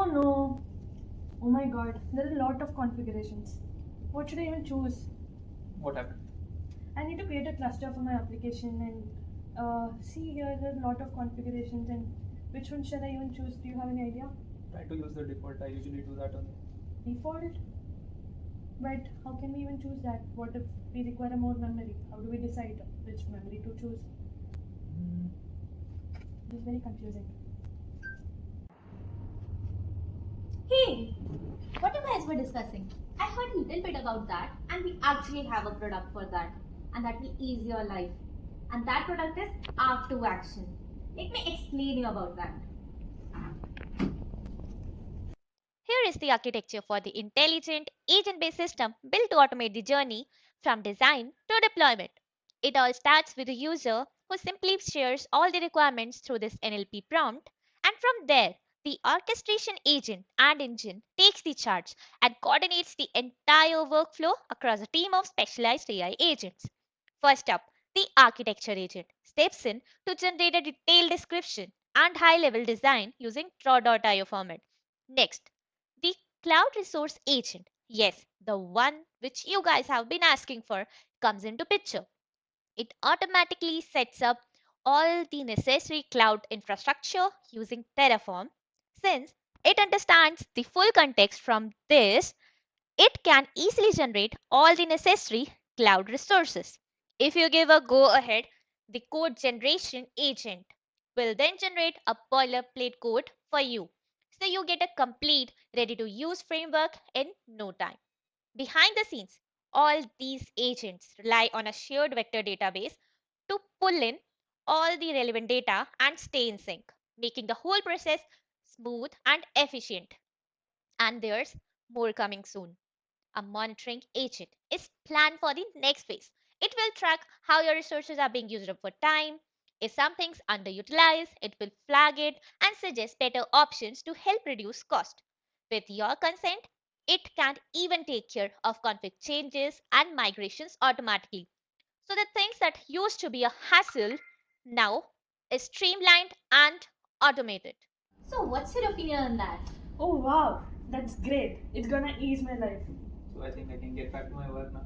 Oh no. Oh my god, there are a lot of configurations. What should I even choose? What happened? I need to create a cluster for my application and see here there are a lot of configurations and which one should I even choose? Do you have any idea? Try to use the default. I usually do that only. Default? But how can we even choose that? What if we require more memory? How do we decide which memory to choose? It is very confusing. Hey, what you guys were discussing? I heard a little bit about that, and we actually have a product for that, and that will ease your life. And that product is R2 Action. Let me explain you about that. Here is the architecture for the intelligent, agent based system built to automate the journey from design to deployment. It all starts with a user who simply shares all the requirements through this NLP prompt, and from there, the orchestration agent and engine takes the charge and coordinates the entire workflow across a team of specialized AI agents. First up, the architecture agent steps in to generate a detailed description and high level design using raw.io format. Next, the cloud resource agent, yes, the one which you guys have been asking for, comes into picture. It automatically sets up all the necessary cloud infrastructure using Terraform. Since it understands the full context from this, it can easily generate all the necessary cloud resources. If you give a go ahead, the code generation agent will then generate a boilerplate code for you. So you get a complete, ready to use framework in no time. Behind the scenes, all these agents rely on a shared vector database to pull in all the relevant data and stay in sync, making the whole process smooth and efficient. And there's more coming soon. A monitoring agent is planned for the next phase. It will track how your resources are being used up for time. If something's underutilized, it will flag it and suggest better options to help reduce cost. With your consent, it can even take care of config changes and migrations automatically. So the things that used to be a hassle now is streamlined and automated. So, what's your opinion on that? Oh wow, that's great. It's gonna ease my life. So I think I can get back to my work now.